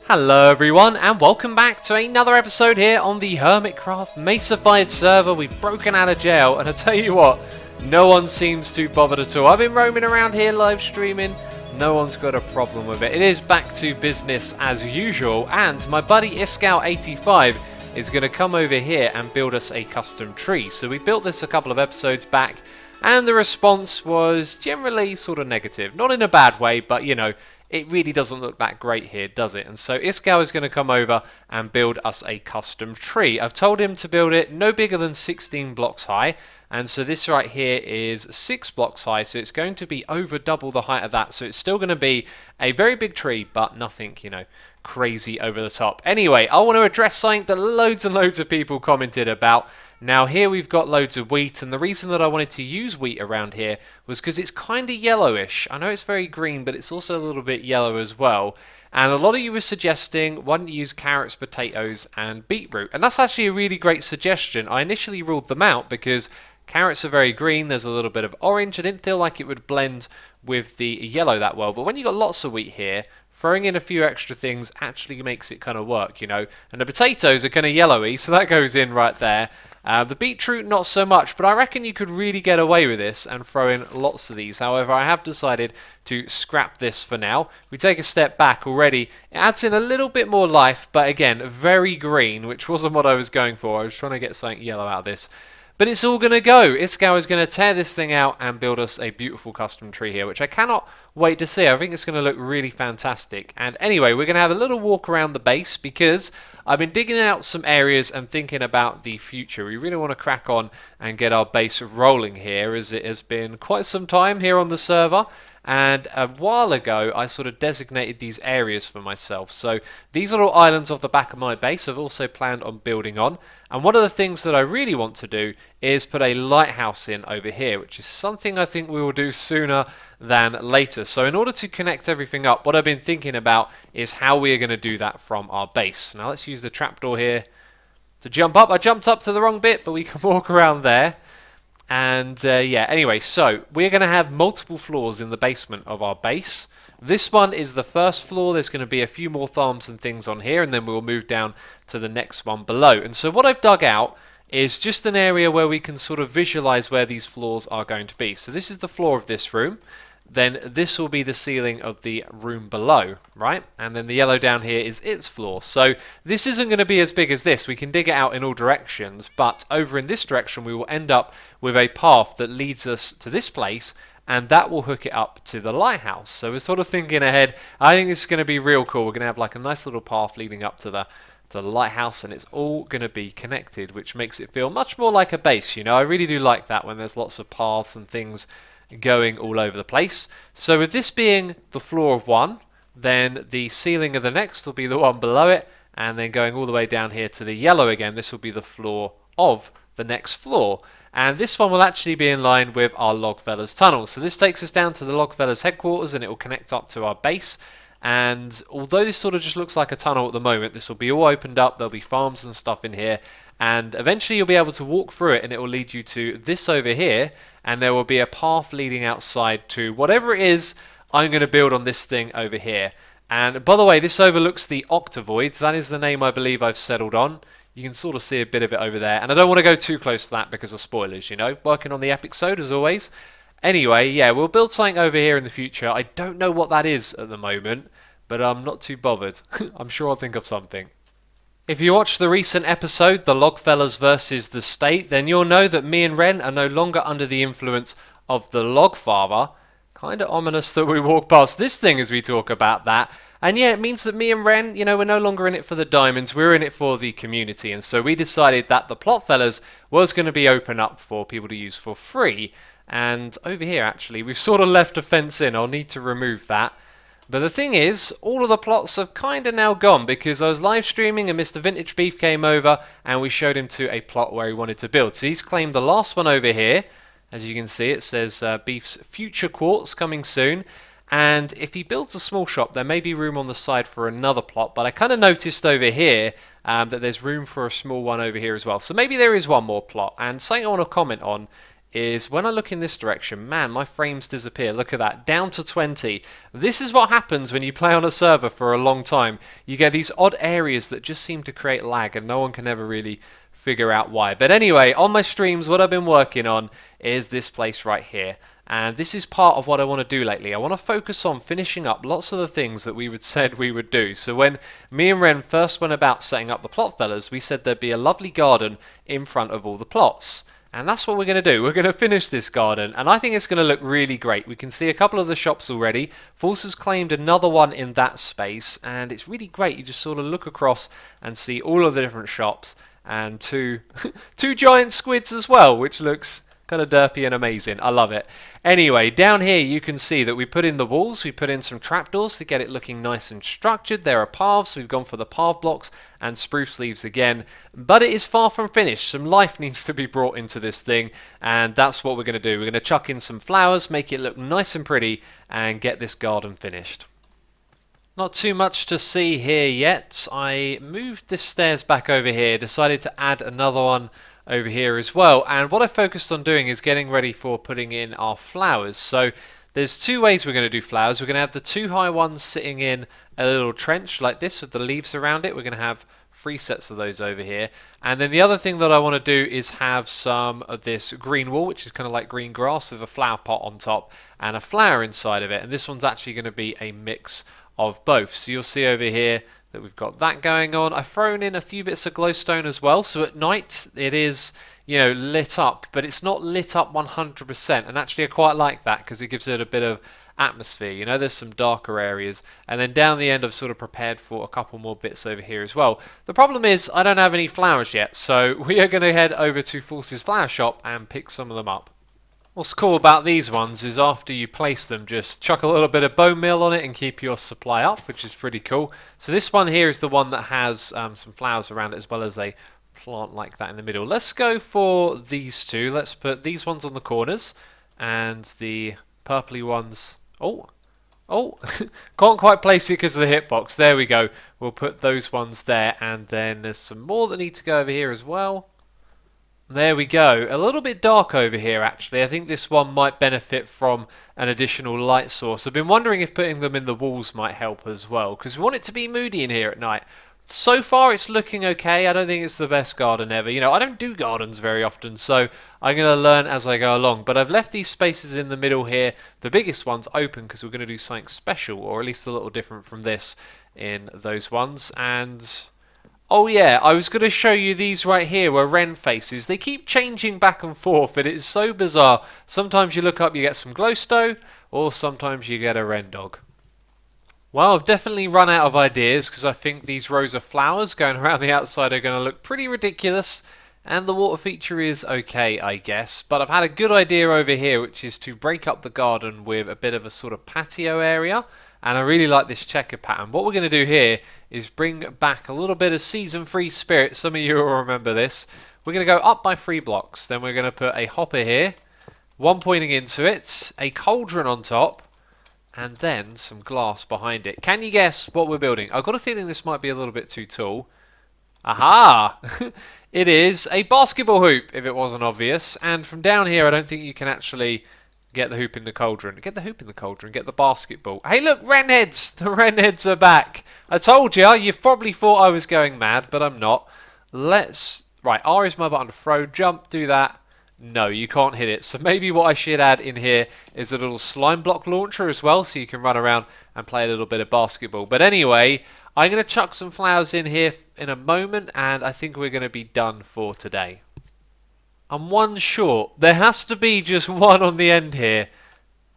Hello everyone and welcome back to another episode here on the Hermitcraft Mesified server. We've broken out of jail and I tell you what, no one seems too bothered at all. I've been roaming around here live streaming, no one's got a problem with it. It is back to business as usual and my buddy Iscal85 is going to come over here and build us a custom tree. So we built this a couple of episodes back and the response was generally sort of negative. Not in a bad way, but you know, it really doesn't look that great here, does it? And so Iscal is going to come over and build us a custom tree. I've told him to build it no bigger than 16 blocks high. And so this right here is 6 blocks high, so it's going to be over double the height of that. So it's still going to be a very big tree, but nothing, you know, crazy over the top. Anyway, I want to address something that loads and loads of people commented about. Now here we've got loads of wheat, and the reason that I wanted to use wheat around here was because it's kind of yellowish. I know it's very green, but it's also a little bit yellow as well. And a lot of you were suggesting why don't you use carrots, potatoes and beetroot, and that's actually a really great suggestion. I initially ruled them out because carrots are very green, there's a little bit of orange. I didn't feel like it would blend with the yellow that well, but when you've got lots of wheat here, throwing in a few extra things actually makes it kind of work, you know. And the potatoes are kind of yellowy, so that goes in right there. The beetroot, not so much, but I reckon you could really get away with this and throw in lots of these. However, I have decided to scrap this for now. We take a step back already. It adds in a little bit more life, but again, very green, which wasn't what I was going for. I was trying to get something yellow out of this. But it's all going to go. Iscal is going to tear this thing out and build us a beautiful custom tree here, which I cannot wait to see. I think it's going to look really fantastic. And anyway, we're going to have a little walk around the base because I've been digging out some areas and thinking about the future. We really want to crack on and get our base rolling here, as it has been quite some time here on the server. And a while ago, I sort of designated these areas for myself. So these little islands off the back of my base I've also planned on building on. And one of the things that I really want to do is put a lighthouse in over here, which is something I think we will do sooner than later. So in order to connect everything up, what I've been thinking about is how we are going to do that from our base. Now let's use the trapdoor here to jump up. I jumped up to the wrong bit, but we can walk around there. And yeah, anyway, so we're going to have multiple floors in the basement of our base. This one is the first floor. There's going to be a few more farms and things on here, and then we'll move down to the next one below. And so what I've dug out is just an area where we can sort of visualize where these floors are going to be. So this is the floor of this room. Then this will be the ceiling of the room below, right? And then the yellow down here is its floor. So this isn't going to be as big as this. We can dig it out in all directions, but over in this direction we will end up with a path that leads us to this place, and that will hook it up to the lighthouse. So we're sort of thinking ahead. I think this is going to be real cool. We're going to have like a nice little path leading up to the lighthouse, and it's all going to be connected, which makes it feel much more like a base, you know. I really do like that when there's lots of paths and things going all over the place. So with this being the floor of one, then the ceiling of the next will be the one below it, and then going all the way down here to the yellow again, this will be the floor of the next floor. And this one will actually be in line with our Logfellas tunnel. So this takes us down to the Logfellas headquarters, and it will connect up to our base. And although this sort of just looks like a tunnel at the moment, this will be all opened up. There'll be farms and stuff in here, and eventually you'll be able to walk through it, and it will lead you to this over here, and there will be a path leading outside to whatever it is I'm going to build on this thing over here. And by the way, this overlooks the Octavoid. That is the name I believe I've settled on. You can sort of see a bit of it over there, and I don't want to go too close to that because of spoilers, you know. Working on the episode as always. Anyway, yeah, we'll build something over here in the future. I don't know what that is at the moment, but I'm not too bothered. I'm sure I'll think of something. If you watched the recent episode, the Logfellas versus the State, then you'll know that me and Ren are no longer under the influence of the Logfather. Kind of ominous that we walk past this thing as we talk about that. And yeah, it means that me and Ren, you know, we're no longer in it for the diamonds, we're in it for the community. And so we decided that the plotfellas was going to be open up for people to use for free. And over here, actually, we've sort of left a fence in. I'll need to remove that. But the thing is, all of the plots have kind of now gone because I was live streaming and Mr. Vintage Beef came over and we showed him to a plot where he wanted to build. So he's claimed the last one over here. As you can see, it says Beef's future quartz coming soon. And if he builds a small shop, there may be room on the side for another plot. But I kind of noticed over here that there's room for a small one over here as well. So maybe there is one more plot. And something I want to comment on is when I look in this direction, man, my frames disappear. Look at that, down to 20. This is what happens when you play on a server for a long time. You get these odd areas that just seem to create lag, and no one can ever really figure out why. But anyway, on my streams, what I've been working on is this place right here. And this is part of what I want to do lately. I want to focus on finishing up lots of the things that we said we would do. So when me and Ren first went about setting up the plotfellas, we said there'd be a lovely garden in front of all the plots. And that's what we're going to do. We're going to finish this garden, and I think it's going to look really great. We can see a couple of the shops already. Force has claimed another one in that space, and it's really great. You just sort of look across and see all of the different shops, and two giant squids as well, which looks kind of derpy and amazing. I love it. Anyway, down here you can see that we put in the walls, we put in some trapdoors to get it looking nice and structured. There are paths, we've gone for the path blocks and spruce leaves again, but it is far from finished. Some life needs to be brought into this thing, and that's what we're going to do. We're going to chuck in some flowers, make it look nice and pretty, and get this garden finished. Not too much to see here yet. I moved the stairs back over here, decided to add another one over here as well, and what I focused on doing is getting ready for putting in our flowers. So there's two ways we're going to do flowers. We're going to have the two high ones sitting in a little trench like this with the leaves around it. We're going to have 3 sets of those over here, and then the other thing that I want to do is have some of this green wool, which is kind of like green grass, with a flower pot on top and a flower inside of it, and this one's actually going to be a mix of both. So you'll see over here that we've got that going on. I've thrown in a few bits of glowstone as well, so at night it is, you know, lit up, but it's not lit up 100%, and actually I quite like that because it gives it a bit of atmosphere. You know, there's some darker areas, and then down the end I've sort of prepared for a couple more bits over here as well. The problem is I don't have any flowers yet, so we are going to head over to Force's flower shop and pick some of them up. What's cool about these ones is after you place them, just chuck a little bit of bone meal on it and keep your supply up, which is pretty cool. So this one here is the one that has some flowers around it, as well as a plant like that in the middle. Let's go for these two. Let's put these ones on the corners and the purpley ones. Oh, can't quite place it because of the hitbox. There we go. We'll put those ones there, and then there's some more that need to go over here as well. There we go. A little bit dark over here actually. I think this one might benefit from an additional light source. I've been wondering if putting them in the walls might help as well, because we want it to be moody in here at night. So far it's looking okay. I don't think it's the best garden ever. You know, I don't do gardens very often, so I'm going to learn as I go along. But I've left these spaces in the middle here, the biggest ones, open because we're going to do something special, or at least a little different from this in those ones. And oh yeah, I was going to show you these right here where Ren faces. They keep changing back and forth, and it is so bizarre. Sometimes you look up, you get some glowstone, or sometimes you get a Ren dog. Well, I've definitely run out of ideas because I think these rows of flowers going around the outside are going to look pretty ridiculous, and the water feature is okay, I guess. But I've had a good idea over here, which is to break up the garden with a bit of a sort of patio area. And I really like this checker pattern. What we're going to do here is bring back a little bit of season 3 spirit. Some of you will remember this. We're going to go up by 3 blocks. Then we're going to put a hopper here, one pointing into it, a cauldron on top, and then some glass behind it. Can you guess what we're building? I've got a feeling this might be a little bit too tall. Aha! It is a basketball hoop, if it wasn't obvious. And from down here, I don't think you can actually get the hoop in the cauldron. Get the hoop in the cauldron. Get the basketball. Hey, look, Wrenheads! The Wrenheads are back. I told you. You've probably thought I was going mad, but I'm not. Right, R is my button to throw. Jump, do that. No, you can't hit it. So maybe what I should add in here is a little slime block launcher as well, so you can run around and play a little bit of basketball. But anyway, I'm going to chuck some flowers in here in a moment, and I think we're going to be done for today. I'm one short. There has to be just one on the end here,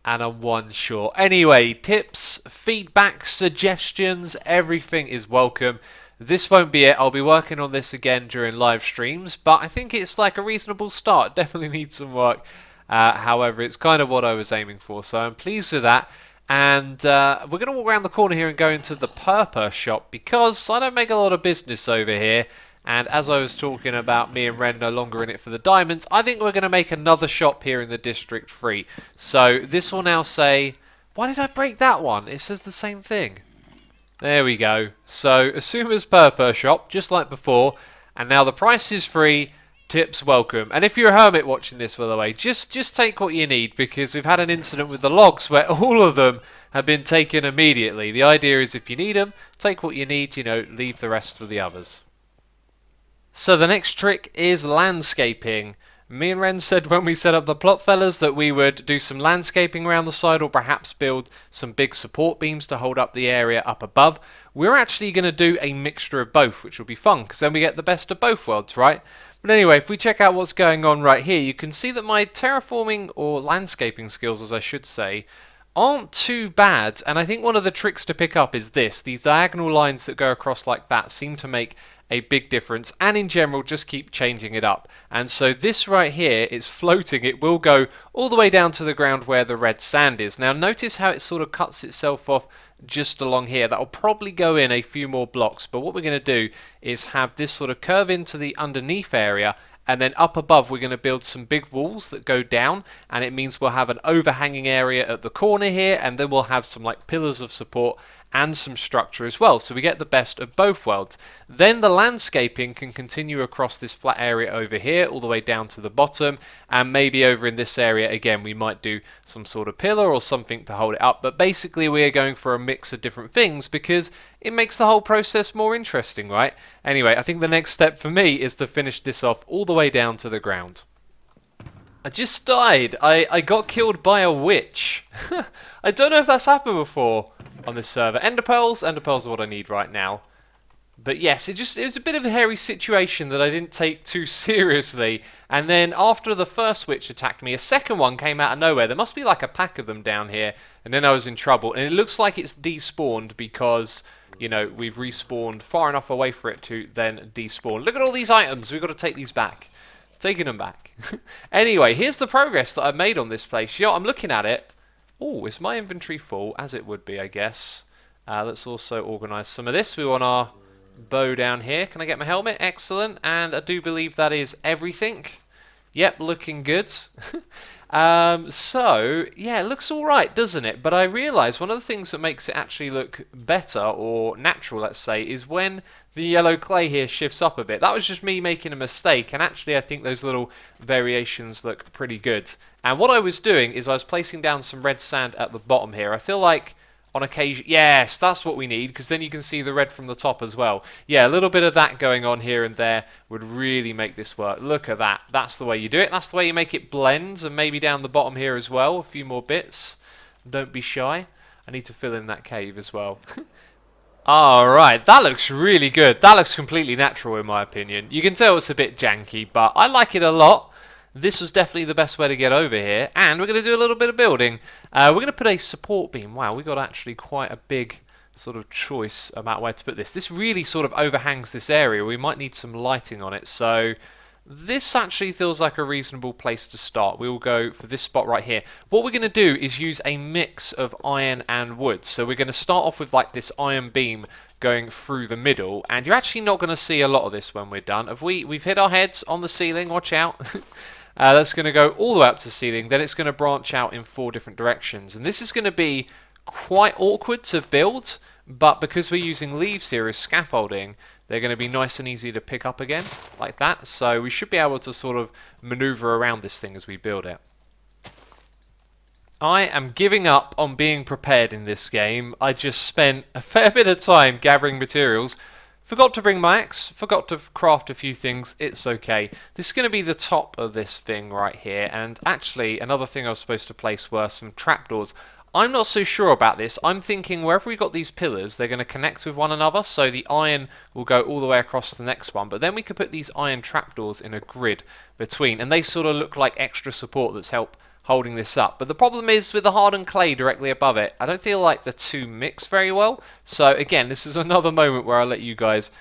and I'm one short. Anyway, tips, feedback, suggestions, everything is welcome. This won't be it. I'll be working on this again during live streams, but I think it's like a reasonable start. Definitely needs some work. However, it's kind of what I was aiming for, so I'm pleased with that. And we're going to walk around the corner here and go into the Purple shop, because I don't make a lot of business over here. And as I was talking about me and Ren no longer in it for the diamonds, I think we're going to make another shop here in the District 3. So this will now say... Why did I break that one? It says the same thing. There we go. So assume it's Purple shop, just like before. And now the price is free. Tips welcome. And if you're a hermit watching this, by the way, just take what you need, because we've had an incident with the logs where all of them have been taken immediately. The idea is if you need them, take what you need, you know, leave the rest for the others. So the next trick is landscaping. Me and Ren said when we set up the plotfellas that we would do some landscaping around the side, or perhaps build some big support beams to hold up the area up above. We're actually going to do a mixture of both, which will be fun, because then we get the best of both worlds, right? But anyway, if we check out what's going on right here, you can see that my terraforming, or landscaping skills as I should say, aren't too bad. And I think one of the tricks to pick up is this. These diagonal lines that go across like that seem to make a big difference, and in general just keep changing it up. And so this right here is floating. It will go all the way down to the ground where the red sand is. Now notice how it sort of cuts itself off just along here. That'll probably go in a few more blocks, but what we're going to do is have this sort of curve into the underneath area, and then up above we're going to build some big walls that go down, and it means we'll have an overhanging area at the corner here, and then we'll have some like pillars of support and some structure as well, so we get the best of both worlds. Then the landscaping can continue across this flat area over here all the way down to the bottom, and maybe over in this area again we might do some sort of pillar or something to hold it up. But basically we're going for a mix of different things because it makes the whole process more interesting, right? Anyway, I think the next step for me is to finish this off all the way down to the ground. I just died. I got killed by a witch. I don't know if that's happened before on this server. Ender pearls are what I need right now. But yes, it was a bit of a hairy situation that I didn't take too seriously. And then after the first witch attacked me, a second one came out of nowhere. There must be like a pack of them down here. And then I was in trouble. And it looks like it's despawned because, you know, we've respawned far enough away for it to then despawn. Look at all these items. We've got to take these back. Taking them back. Anyway, here's the progress that I've made on this place. You know, I'm looking at it. Oh, is my inventory full? As it would be, I guess. Let's also organise some of this. We want our bow down here. Can I get my helmet? Excellent. And I do believe that is everything. Yep, looking good. So, yeah, it looks alright, doesn't it? But I realise one of the things that makes it actually look better, or natural, let's say, is when the yellow clay here shifts up a bit. That was just me making a mistake, and actually I think those little variations look pretty good. And what I was doing is I was placing down some red sand at the bottom here. I feel like on occasion, yes, that's what we need, because then you can see the red from the top as well. Yeah, a little bit of that going on here and there would really make this work. Look at that. That's the way you do it. That's the way you make it blend, and maybe down the bottom here as well, a few more bits. Don't be shy. I need to fill in that cave as well. Alright, that looks really good. That looks completely natural in my opinion. You can tell it's a bit janky, but I like it a lot. This was definitely the best way to get over here, and we're going to do a little bit of building. We're going to put a support beam. Wow, we got actually quite a big sort of choice about where to put this. This really sort of overhangs this area. We might need some lighting on it, so this actually feels like a reasonable place to start. We will go for this spot right here. What we're going to do is use a mix of iron and wood. So we're going to start off with like this iron beam going through the middle, and you're actually not going to see a lot of this when we're done. We've hit our heads on the ceiling, watch out. That's going to go all the way up to the ceiling, then it's going to branch out in 4 different directions. And this is going to be quite awkward to build, but because we're using leaves here as scaffolding, they're going to be nice and easy to pick up again, like that. So we should be able to sort of maneuver around this thing as we build it. I am giving up on being prepared in this game. I just spent a fair bit of time gathering materials. Forgot to bring my axe, forgot to craft a few things, it's okay. This is going to be the top of this thing right here, and actually another thing I was supposed to place were some trapdoors. I'm not so sure about this. I'm thinking wherever we got these pillars, they're going to connect with one another, so the iron will go all the way across the next one, but then we could put these iron trapdoors in a grid between, and they sort of look like extra support that's holding this up. But the problem is with the hardened clay directly above it, I don't feel like the two mix very well. So again, this is another moment where I'll let you guys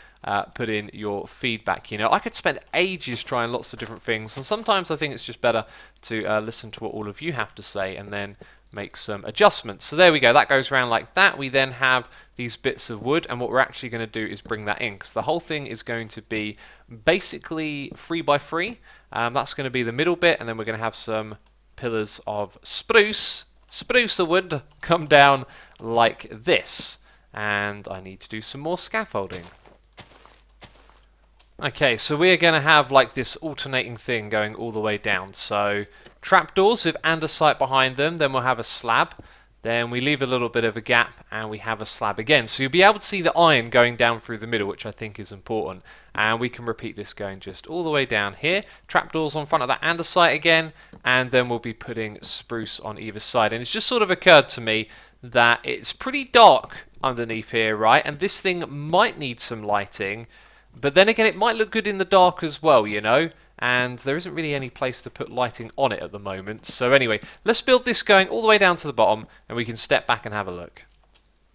put in your feedback. You know, I could spend ages trying lots of different things, and sometimes I think it's just better to listen to what all of you have to say and then make some adjustments. So there we go, that goes around like that. We then have these bits of wood, and what we're actually going to do is bring that in, because the whole thing is going to be basically 3 by 3. That's going to be the middle bit, and then we're going to have some pillars of spruce wood come down like this, and I need to do some more scaffolding. Okay, so we are going to have like this alternating thing going all the way down. So trapdoors with andesite behind them, then we'll have a slab. Then we leave a little bit of a gap and we have a slab again. So you'll be able to see the iron going down through the middle, which I think is important. And we can repeat this going just all the way down here. Trapdoors on front of that andesite again. And then we'll be putting spruce on either side. And it's just sort of occurred to me that it's pretty dark underneath here, right? And this thing might need some lighting. But then again, it might look good in the dark as well, you know? And there isn't really any place to put lighting on it at the moment. So anyway, let's build this going all the way down to the bottom, and we can step back and have a look.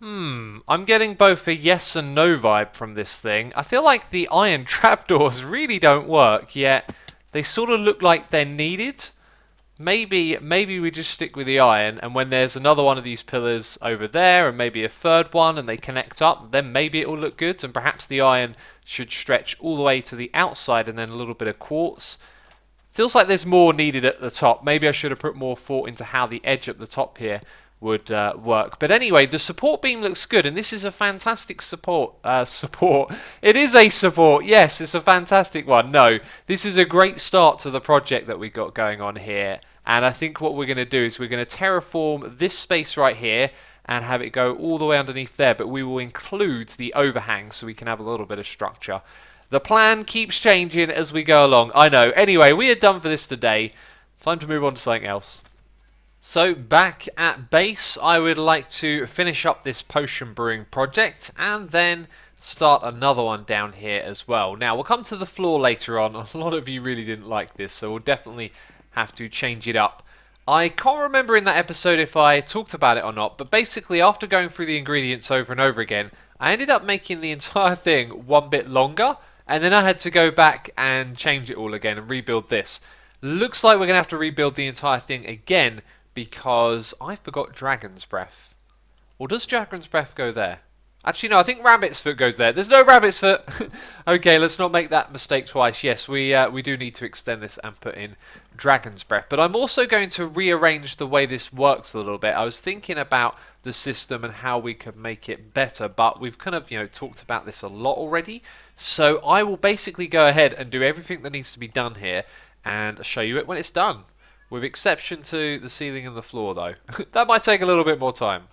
I'm getting both a yes and no vibe from this thing. I feel like the iron trapdoors really don't work, yet they sort of look like they're needed. Maybe we just stick with the iron, and when there's another one of these pillars over there, and maybe a third one, and they connect up, then maybe it will look good, and perhaps the iron should stretch all the way to the outside, and then a little bit of quartz. Feels like there's more needed at the top. Maybe I should have put more thought into how the edge at the top here would work. But anyway, the support beam looks good, and this is a fantastic support. It is a support. Yes, it's a fantastic one. No, this is a great start to the project that we got going on here. And I think what we're going to do is we're going to terraform this space right here and have it go all the way underneath there. But we will include the overhang so we can have a little bit of structure. The plan keeps changing as we go along. I know. Anyway, we are done for this today. Time to move on to something else. So back at base, I would like to finish up this potion brewing project and then start another one down here as well. Now, we'll come to the floor later on. A lot of you really didn't like this, so we'll definitely have to change it up. I can't remember in that episode if I talked about it or not, but basically after going through the ingredients over and over again, I ended up making the entire thing one bit longer, and then I had to go back and change it all again and rebuild this. Looks like we're going to have to rebuild the entire thing again, because I forgot Dragon's Breath. Or does Dragon's Breath go there? Actually, no, I think Rabbit's Foot goes there. There's no Rabbit's Foot! Okay, let's not make that mistake twice. Yes, we do need to extend this and put in Dragon's Breath. But I'm also going to rearrange the way this works a little bit. I was thinking about the system and how we could make it better, but we've kind of, talked about this a lot already. So I will basically go ahead and do everything that needs to be done here and show you it when it's done. With exception to the ceiling and the floor, though. That might take a little bit more time.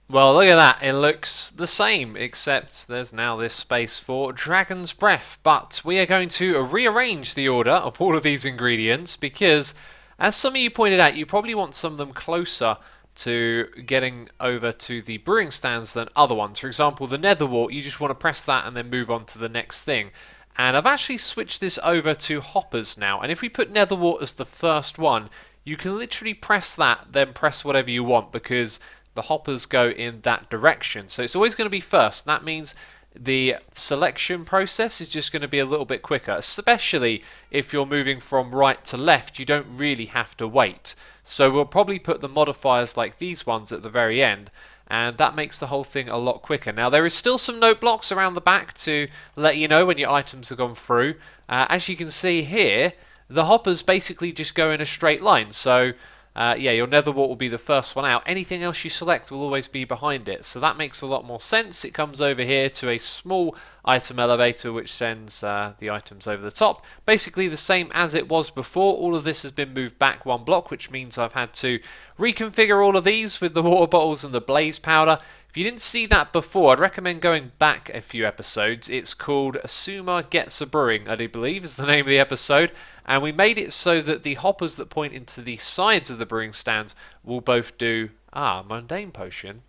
Well, look at that. It looks the same, except there's now this space for Dragon's Breath. But we are going to rearrange the order of all of these ingredients because, as some of you pointed out, you probably want some of them closer to getting over to the brewing stands than other ones. For example, the nether wart, you just want to press that and then move on to the next thing. And I've actually switched this over to hoppers now. And if we put nether wart as the first one, you can literally press that, then press whatever you want, because the hoppers go in that direction. So it's always going to be first. That means the selection process is just going to be a little bit quicker, especially if you're moving from right to left. You don't really have to wait. So we'll probably put the modifiers like these ones at the very end, and that makes the whole thing a lot quicker. Now, there is still some note blocks around the back to let you know when your items have gone through. As you can see here, the hoppers basically just go in a straight line. So, your nether wart will be the first one out. Anything else you select will always be behind it. So that makes a lot more sense. It comes over here to a small item elevator which sends the items over the top. Basically the same as it was before. All of this has been moved back one block, which means I've had to reconfigure all of these with the water bottles and the blaze powder. If you didn't see that before, I'd recommend going back a few episodes. It's called Asuma Gets a Brewing, I do believe is the name of the episode. And we made it so that the hoppers that point into the sides of the brewing stands will both do... mundane potion?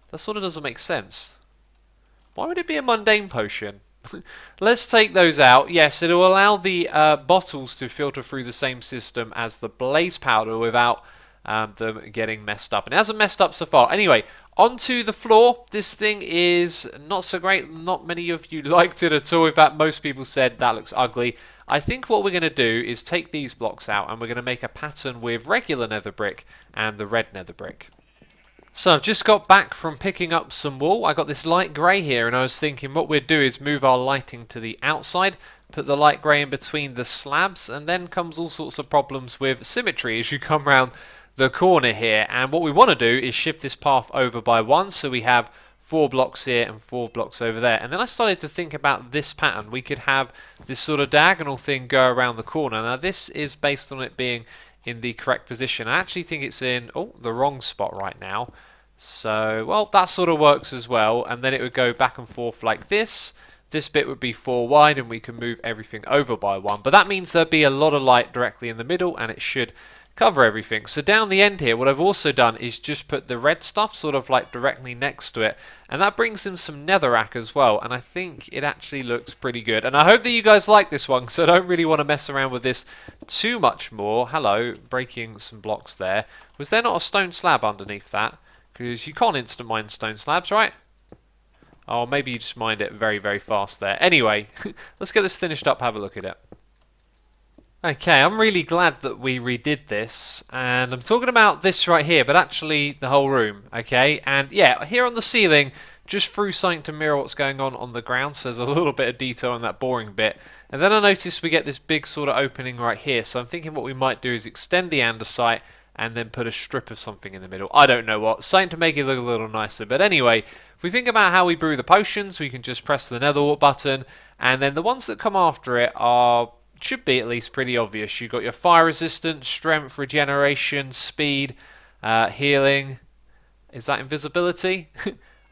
That sort of doesn't make sense. Why would it be a mundane potion? Let's take those out. Yes, it will allow the bottles to filter through the same system as the blaze powder without them getting messed up. And it hasn't messed up so far. Anyway, onto the floor. This thing is not so great. Not many of you liked it at all. In fact, most people said that looks ugly. I think what we're going to do is take these blocks out and we're going to make a pattern with regular nether brick and the red nether brick. So I've just got back from picking up some wool. I got this light grey here and I was thinking what we'd do is move our lighting to the outside, put the light grey in between the slabs, and then comes all sorts of problems with symmetry as you come round the corner here. And what we want to do is shift this path over by one so we have 4 blocks here and 4 blocks over there. And then I started to think about this pattern. We could have this sort of diagonal thing go around the corner. Now this is based on it being in the correct position. I actually think it's in the wrong spot right now. So, well, that sort of works as well. And then it would go back and forth like this. This bit would be 4 wide and we can move everything over by 1. But that means there'd be a lot of light directly in the middle and it should cover everything. So down the end here, what I've also done is just put the red stuff sort of like directly next to it. And that brings in some netherrack as well. And I think it actually looks pretty good. And I hope that you guys like this one because I don't really want to mess around with this too much more. Hello, breaking some blocks there. Was there not a stone slab underneath that? Because you can't instant mine stone slabs, right? Oh, maybe you just mined it very, very fast there. Anyway, let's get this finished up, have a look at it. Okay, I'm really glad that we redid this, and I'm talking about this right here, but actually the whole room, okay? And yeah, here on the ceiling, just threw something to mirror what's going on the ground, so there's a little bit of detail on that boring bit. And then I noticed we get this big sort of opening right here, so I'm thinking what we might do is extend the andesite and then put a strip of something in the middle. I don't know what, something to make it look a little nicer. But anyway, if we think about how we brew the potions, we can just press the nether wart button, and then the ones that come after it should be at least pretty obvious. You've got your fire resistance, strength, regeneration, speed, healing. Is that invisibility?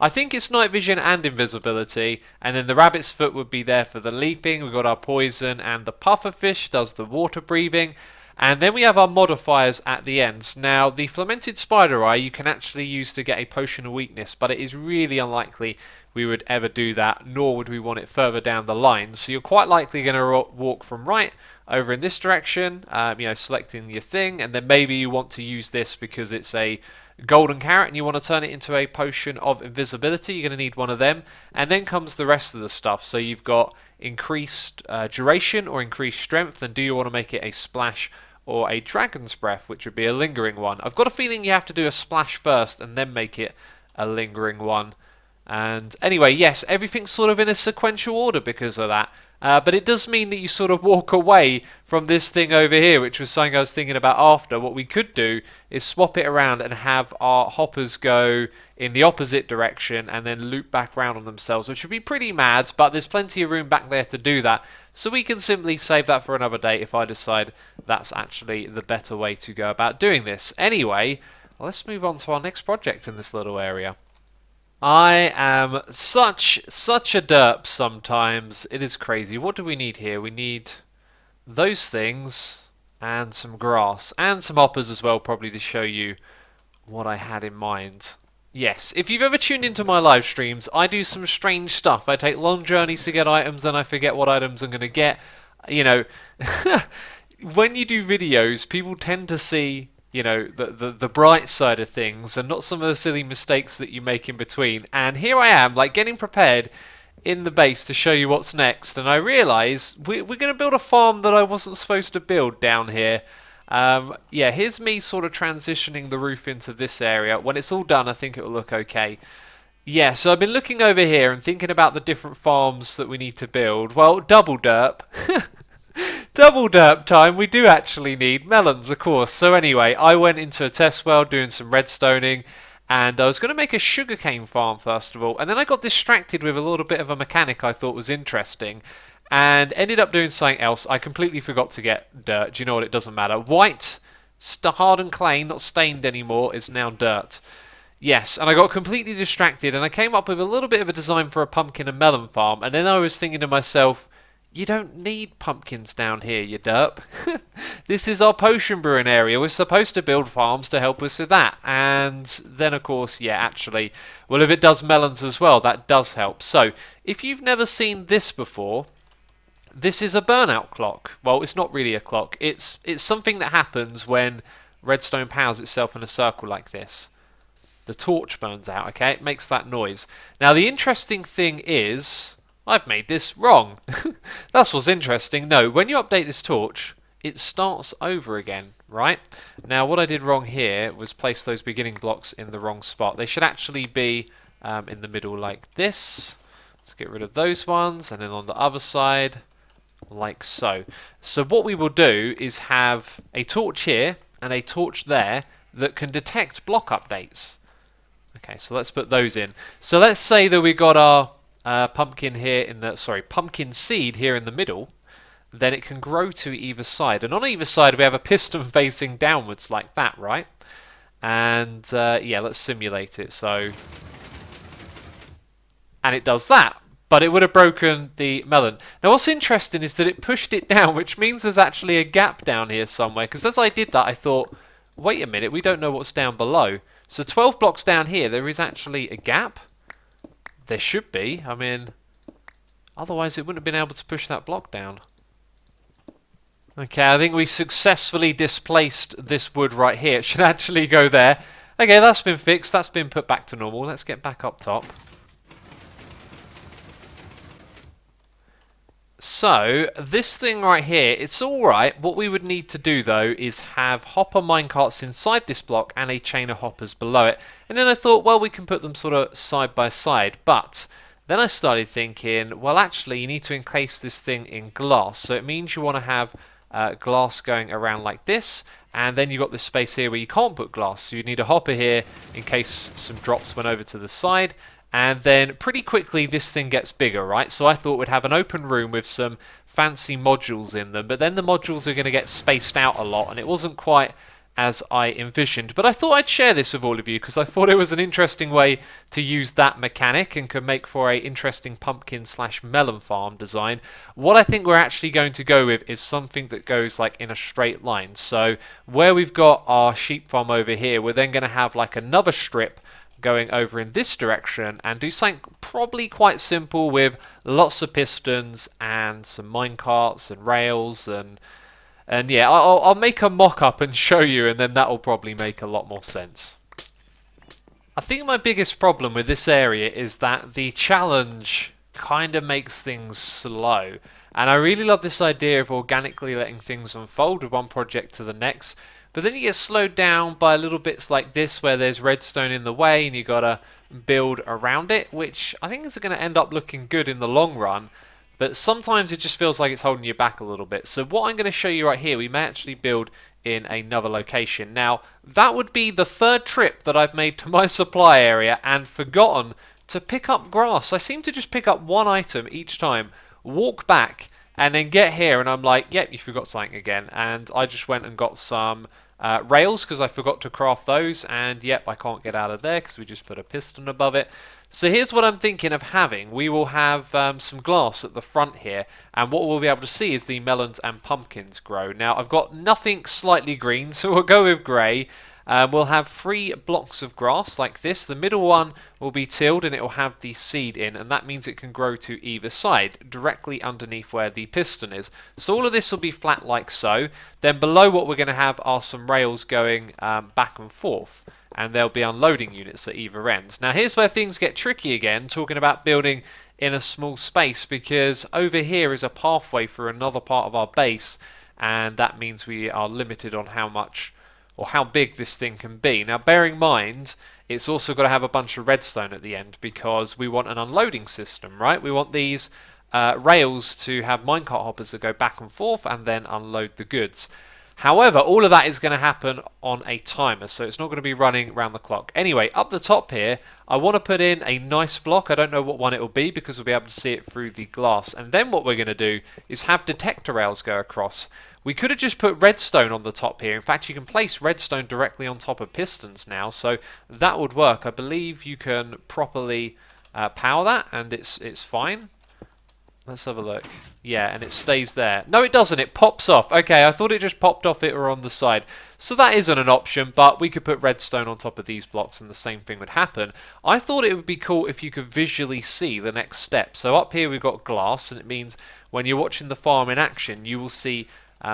I think it's night vision and invisibility. And then the rabbit's foot would be there for the leaping. We've got our poison, and the pufferfish does the water breathing. And then we have our modifiers at the ends. Now, the fermented spider eye you can actually use to get a potion of weakness, but it is really unlikely we would ever do that, nor would we want it further down the line. So you're quite likely going to walk from right over in this direction, selecting your thing, and then maybe you want to use this because it's a golden carrot and you want to turn it into a potion of invisibility. You're going to need one of them, and then comes the rest of the stuff. So you've got increased duration or increased strength, and do you want to make it a splash or a dragon's breath, which would be a lingering one. I've got a feeling you have to do a splash first and then make it a lingering one. And anyway, yes, everything's sort of in a sequential order because of that. But it does mean that you sort of walk away from this thing over here, which was something I was thinking about after. What we could do is swap it around and have our hoppers go in the opposite direction and then loop back around on themselves, which would be pretty mad, but there's plenty of room back there to do that. So we can simply save that for another day if I decide that's actually the better way to go about doing this. Anyway, let's move on to our next project in this little area. I am such a derp sometimes. It is crazy. What do we need here? We need those things and some grass and some hoppers as well, probably to show you what I had in mind. Yes, if you've ever tuned into my live streams, I do some strange stuff. I take long journeys to get items, then I forget what items I'm going to get. You know, when you do videos, people tend to see the bright side of things and not some of the silly mistakes that you make in between. And here I am, like, getting prepared in the base to show you what's next, and I realise we're going to build a farm that I wasn't supposed to build down here. Yeah, here's me sort of transitioning the roof into this area. When it's all done, I think it will look okay. Yeah, so I've been looking over here and thinking about the different farms that we need to build. Well, double derp. Double derp time, we do actually need melons, of course. So anyway, I went into a test world doing some redstoning, and I was going to make a sugarcane farm first of all, and then I got distracted with a little bit of a mechanic I thought was interesting, and ended up doing something else. I completely forgot to get dirt. Do you know what? It doesn't matter. White, hardened clay, not stained anymore, is now dirt. Yes, and I got completely distracted, and I came up with a little bit of a design for a pumpkin and melon farm, and then I was thinking to myself, you don't need pumpkins down here, you derp. This is our potion brewing area. We're supposed to build farms to help us with that. And then, of course, yeah, actually, well, if it does melons as well, that does help. So, if you've never seen this before, this is a burnout clock. Well, it's not really a clock. It's something that happens when redstone powers itself in a circle like this. The torch burns out, okay? It makes that noise. Now, the interesting thing is, I've made this wrong. That's what's interesting. No, when you update this torch, it starts over again, right? Now, what I did wrong here was place those beginning blocks in the wrong spot. They should actually be in the middle like this. Let's get rid of those ones, and then on the other side, like so. So what we will do is have a torch here and a torch there that can detect block updates. Okay, so let's put those in. So let's say that we got our pumpkin here in the, sorry, pumpkin seed here in the middle. Then it can grow to either side. And on either side we have a piston facing downwards like that, right? And yeah, let's simulate it. So, and it does that. But it would have broken the melon. Now what's interesting is that it pushed it down, which means there's actually a gap down here somewhere. Because as I did that, I thought, wait a minute, we don't know what's down below. So 12 blocks down here, there is actually a gap. There should be. I mean, otherwise it wouldn't have been able to push that block down. Okay, I think we successfully displaced this wood right here. It should actually go there. Okay, that's been fixed. That's been put back to normal. Let's get back up top. So, this thing right here, it's alright. What we would need to do, though, is have hopper minecarts inside this block and a chain of hoppers below it. And then I thought, well, we can put them sort of side by side. But then I started thinking, well, actually, you need to encase this thing in glass. So it means you want to have glass going around like this, and then you've got this space here where you can't put glass, so you need a hopper here in case some drops went over to the side, and then pretty quickly this thing gets bigger, right? So I thought we'd have an open room with some fancy modules in them, but then the modules are going to get spaced out a lot, and it wasn't quite as I envisioned. But I thought I'd share this with all of you because I thought it was an interesting way to use that mechanic and could make for a interesting pumpkin slash melon farm design. What I think we're actually going to go with is something that goes like in a straight line. So where we've got our sheep farm over here, we're then going to have like another strip going over in this direction and do something probably quite simple with lots of pistons and some minecarts and rails and yeah, I'll make a mock-up and show you, and then that'll probably make a lot more sense. I think my biggest problem with this area is that the challenge kind of makes things slow. And I really love this idea of organically letting things unfold with one project to the next. But then you get slowed down by little bits like this where there's redstone in the way and you gotta build around it, which I think is going to end up looking good in the long run. But sometimes it just feels like it's holding you back a little bit. So what I'm going to show you right here, we may actually build in another location. Now, that would be the third trip that I've made to my supply area and forgotten to pick up grass. I seem to just pick up one item each time, walk back, and then get here, and I'm like, yep, you forgot something again. And I just went and got some rails because I forgot to craft those, and yep, I can't get out of there because we just put a piston above it. So here's what I'm thinking of having. We will have some glass at the front here, and what we'll be able to see is the melons and pumpkins grow. Now, I've got nothing slightly green, so we'll go with grey. We'll have 3 blocks of grass like this. The middle one will be tilled and it will have the seed in, and that means it can grow to either side, directly underneath where the piston is. So all of this will be flat like so. Then below what we're going to have are some rails going back and forth, and there'll be unloading units at either ends. Now here's where things get tricky again, talking about building in a small space, because over here is a pathway for another part of our base, and that means we are limited on how much or how big this thing can be. Now bearing in mind, it's also got to have a bunch of redstone at the end because we want an unloading system, right? We want these rails to have minecart hoppers that go back and forth and then unload the goods. However, all of that is going to happen on a timer, so it's not going to be running around the clock. Anyway, up the top here, I want to put in a nice block. I don't know what one it will be because we'll be able to see it through the glass. And then what we're going to do is have detector rails go across. We could have just put redstone on the top here. In fact, you can place redstone directly on top of pistons now, so that would work. I believe you can properly power that, and it's fine. Let's have a look. Yeah, and it stays there. No, it doesn't. It pops off. Okay, I thought it just popped off it or on the side. So that isn't an option, but we could put redstone on top of these blocks and the same thing would happen. I thought it would be cool if you could visually see the next step. So up here we've got glass, and it means when you're watching the farm in action, you will see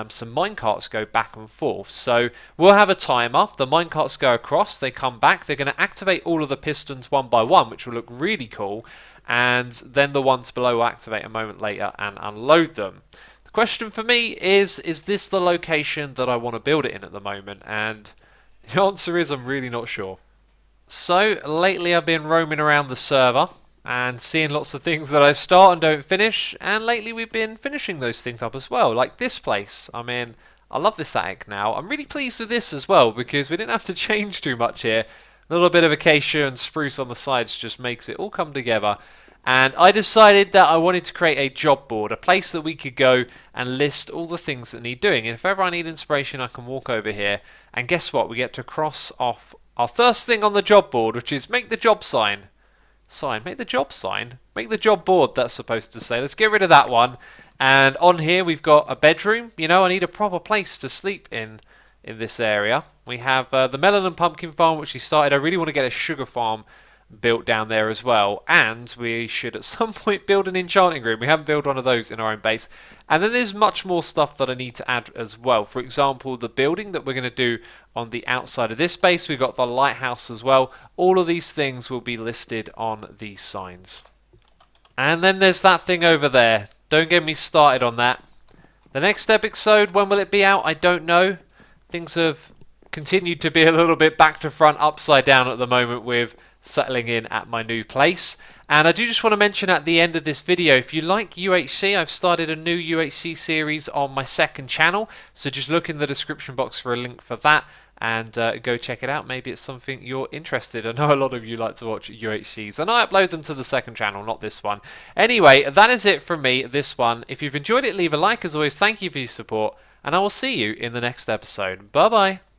some minecarts go back and forth. So we'll have a timer. The minecarts go across, they come back. They're going to activate all of the pistons one by one, which will look really cool. And then the ones below will activate a moment later and unload them. The question for me is this the location that I want to build it in at the moment? And the answer is I'm really not sure. So lately I've been roaming around the server and seeing lots of things that I start and don't finish, and lately we've been finishing those things up as well, like this place. I mean, I love this attic now. I'm really pleased with this as well because we didn't have to change too much here. A little bit of acacia and spruce on the sides just makes it all come together. And I decided that I wanted to create a job board, a place that we could go and list all the things that need doing. And if ever I need inspiration, I can walk over here. And guess what? We get to cross off our first thing on the job board, which is make the job sign. Make the job sign. Make the job board, that's supposed to say. Let's get rid of that one. And on here we've got a bedroom. You know, I need a proper place to sleep in this area. We have the melon and pumpkin farm, which we started. I really want to get a sugar farm built down there as well, and we should at some point build an enchanting room. We haven't built one of those in our own base. And then there's much more stuff that I need to add as well. For example, the building that we're going to do on the outside of this base. We've got the lighthouse as well. All of these things will be listed on these signs. And then there's that thing over there. Don't get me started on that. The next episode, when will it be out? I don't know. Things have continued to be a little bit back to front, upside down at the moment with settling in at my new place. And I do just want to mention at the end of this video, if you like UHC, I've started a new UHC series on my second channel, so just look in the description box for a link for that and go check it out. Maybe it's something you're interested in. I know a lot of you like to watch UHCs, and I upload them to the second channel, not this one. Anyway, that is it from me, this one. If you've enjoyed it, leave a like. As always, thank you for your support, and I will see you in the next episode. Bye bye.